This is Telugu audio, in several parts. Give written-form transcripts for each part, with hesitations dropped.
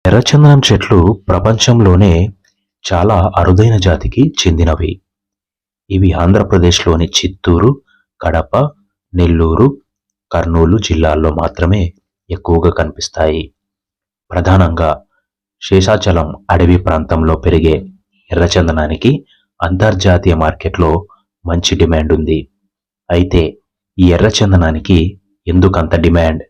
ఎర్రచందనం చెట్లు ప్రపంచంలోనే చాలా అరుదైన జాతికి చెందినవి. ఇవి ఆంధ్రప్రదేశ్లోని చిత్తూరు, కడప, నెల్లూరు, కర్నూలు జిల్లాల్లో మాత్రమే ఎక్కువగా కనిపిస్తాయి. ప్రధానంగా శేషాచలం అడవి ప్రాంతంలో పెరిగే ఎర్రచందనానికి అంతర్జాతీయ మార్కెట్లో మంచి డిమాండ్ ఉంది. అయితే ఈ ఎర్రచందనానికి ఎందుకంత డిమాండ్?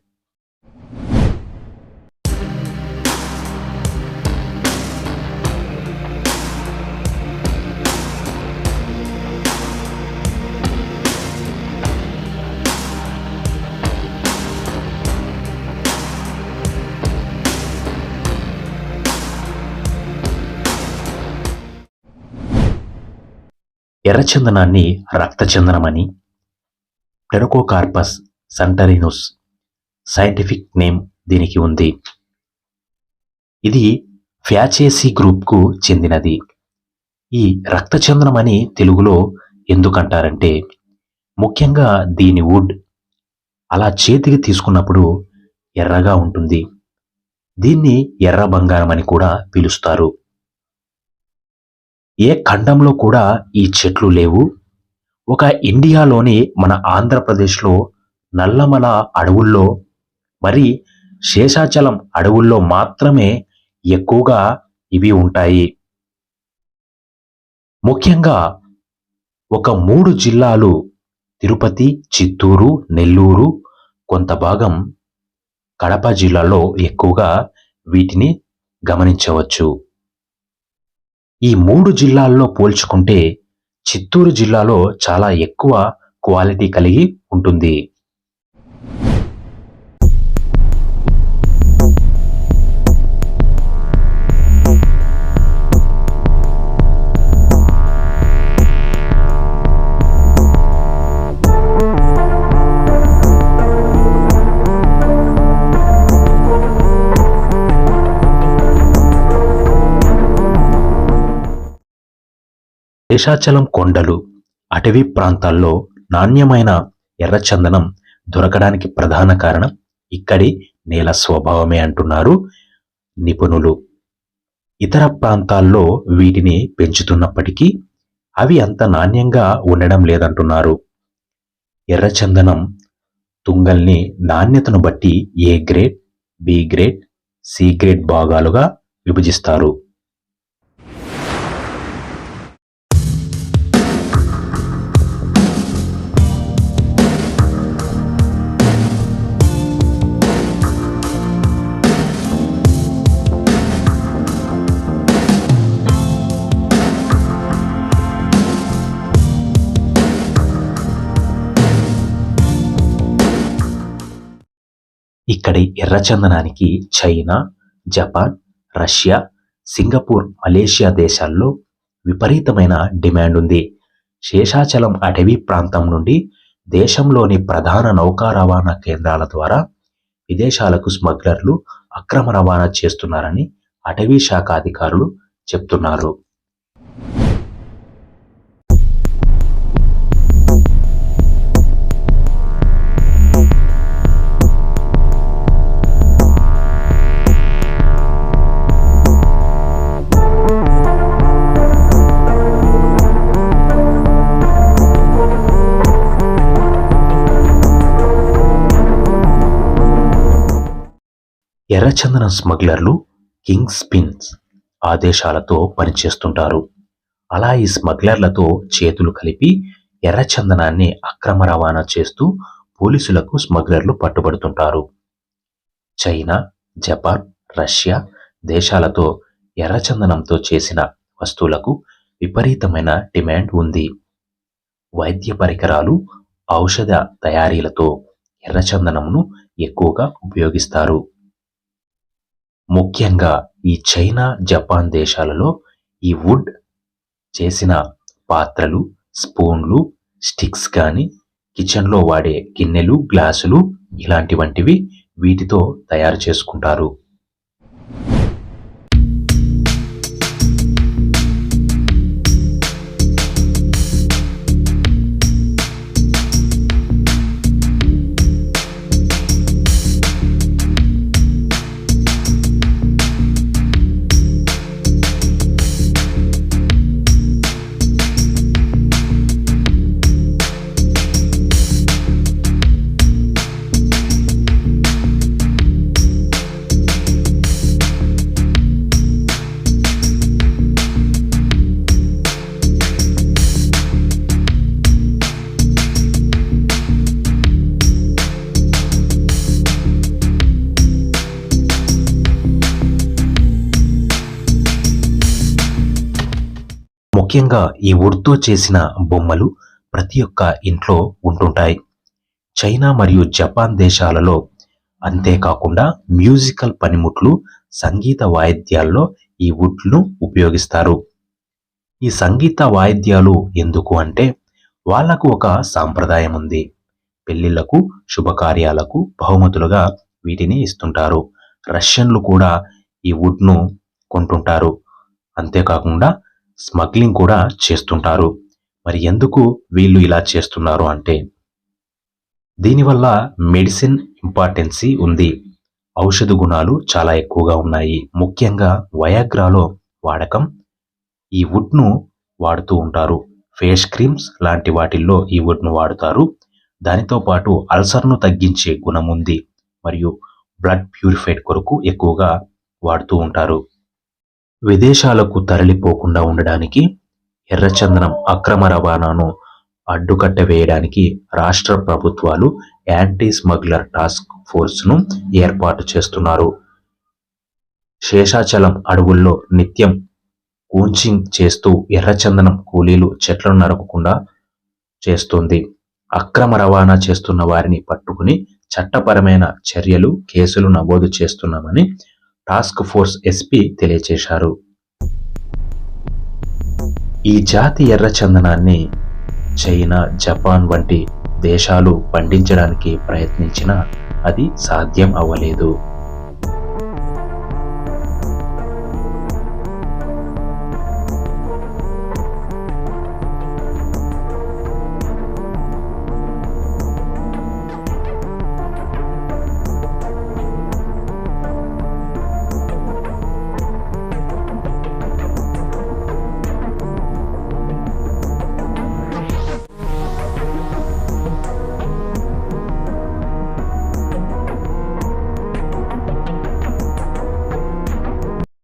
ఎర్రచందనాన్ని రక్తచందనమని, ప్టెరోకోకార్పస్ సంటరినుస్ సైంటిఫిక్ నేమ్ దీనికి ఉంది. ఇది ఫ్యాచేసీ గ్రూప్కు చెందినది. ఈ రక్తచందనమని తెలుగులో ఎందుకంటారంటే, ముఖ్యంగా దీని వుడ్ అలా చేతికి తీసుకున్నప్పుడు ఎర్రగా ఉంటుంది. దీన్ని ఎర్ర బంగారం అని కూడా పిలుస్తారు. ఏ ఖండంలో కూడా ఈ చెట్లు లేవు. ఒక ఇండియాలోని మన ఆంధ్రప్రదేశ్లో నల్లమల అడవుల్లో, మరి శేషాచలం అడవుల్లో మాత్రమే ఎక్కువగా ఇవి ఉంటాయి. ముఖ్యంగా ఒక 3 జిల్లాలు తిరుపతి, చిత్తూరు, నెల్లూరు, కొంత భాగం కడప జిల్లాలో ఎక్కువగా వీటిని గమనించవచ్చు. ఈ 3 జిల్లాల్లో పోల్చుకుంటే చిత్తూరు జిల్లాలో చాలా ఎక్కువ క్వాలిటీ కలిగి ఉంటుంది. శేషాచలం కొండలు, అటవీ ప్రాంతాల్లో నాణ్యమైన ఎర్రచందనం దొరకడానికి ప్రధాన కారణం ఇక్కడి నేల స్వభావమే అంటున్నారు నిపుణులు. ఇతర ప్రాంతాల్లో వీటిని పెంచుతున్నప్పటికీ అవి అంత నాణ్యంగా ఉండడం లేదంటున్నారు. ఎర్రచందనం తుంగల్ని నాణ్యతను బట్టి A grade, B grade, C grade భాగాలుగా విభజిస్తారు. ఇక్కడి ఎర్రచందనానికి China, Japan, Russia, Singapore, Malaysia దేశాల్లో విపరీతమైన డిమాండ్ ఉంది. శేషాచలం అటవీ ప్రాంతం నుండి దేశంలోని ప్రధాన నౌకా రవాణా కేంద్రాల ద్వారా విదేశాలకు స్మగ్లర్లు అక్రమ రవాణా చేస్తున్నారని అటవీ శాఖ అధికారులు చెప్తున్నారు. ఎర్రచందనం స్మగ్లర్లు కింగ్స్ పిన్స్ ఆదేశాలతో పనిచేస్తుంటారు. అలా ఈ స్మగ్లర్లతో చేతులు కలిపి ఎర్రచందనాన్ని అక్రమ రవాణా చేస్తూ పోలీసులకు స్మగ్లర్లు పట్టుబడుతుంటారు. చైనా, జపాన్, రష్యా దేశాలతో ఎర్రచందనంతో చేసిన వస్తువులకు విపరీతమైన డిమాండ్ ఉంది. వైద్య పరికరాలు, ఔషధ తయారీలతో ఎర్రచందనంను ఎక్కువగా ఉపయోగిస్తారు. ముఖ్యంగా ఈ చైనా, జపాన్ దేశాలలో ఈ వుడ్ చేసిన పాత్రలు, స్పూన్లు, స్టిక్స్ కానీ, కిచెన్లో వాడే గిన్నెలు, గ్లాసులు ఇలాంటివంటివి వీటితో తయారు చేసుకుంటారు. ముఖ్యంగా ఈ వుడ్తో చేసిన బొమ్మలు ప్రతి ఒక్క ఇంట్లో ఉంటుంటాయి. చైనా మరియు జపాన్ దేశాలలో అంతేకాకుండా మ్యూజికల్ పనిముట్లు, సంగీత వాయిద్యాల్లో ఈ వుడ్ను ఉపయోగిస్తారు. ఈ సంగీత వాయిద్యాలు ఎందుకు అంటే వాళ్లకు ఒక సాంప్రదాయం ఉంది. పెళ్లిళ్లకు, శుభకార్యాలకు బహుమతులుగా వీటిని ఇస్తుంటారు. రష్యన్లు కూడా ఈ వుడ్ను కొంటుంటారు. అంతేకాకుండా స్మగ్లింగ్ కూడా చేస్తుంటారు. మరి ఎందుకు వీళ్ళు ఇలా చేస్తున్నారు అంటే దీనివల్ల మెడిసిన్ ఇంపార్టెన్సీ ఉంది. ఔషధ గుణాలు చాలా ఎక్కువగా ఉన్నాయి. ముఖ్యంగా వయాగ్రాలో వాడకం ఈ వుడ్ను వాడుతూ ఉంటారు. ఫేస్ క్రీమ్స్ లాంటి వాటిల్లో ఈ వుడ్ను వాడుతారు. దానితో పాటు అల్సర్ను తగ్గించే గుణం ఉంది మరియు బ్లడ్ ప్యూరిఫైడ్ కొరకు ఎక్కువగా వాడుతూ ఉంటారు. విదేశాలకు తరలిపోకుండా ఉండడానికి ఎర్రచందనం అక్రమ రవాణాను అడ్డుకట్ట వేయడానికి రాష్ట్ర ప్రభుత్వాలు యాంటీ స్మగ్లర్ టాస్క్ ఫోర్స్ను ఏర్పాటు చేస్తున్నారు. శేషాచలం అడవుల్లో నిత్యం కూంచింగ్ చేస్తూ ఎర్రచందనం కూలీలు చెట్లను నరకకుండా చేస్తుంది. అక్రమ రవాణా చేస్తున్న వారిని పట్టుకుని చట్టపరమైన చర్యలు, కేసులు నమోదు చేస్తున్నామని టాస్క్ ఫోర్స్ ఎస్పీ తెలియజేశారు. ఈ జాతి ఎర్రచందనాన్ని చైనా, జపాన్ వంటి దేశాలు పండించడానికి ప్రయత్నించినా అది సాధ్యం అవ్వలేదు.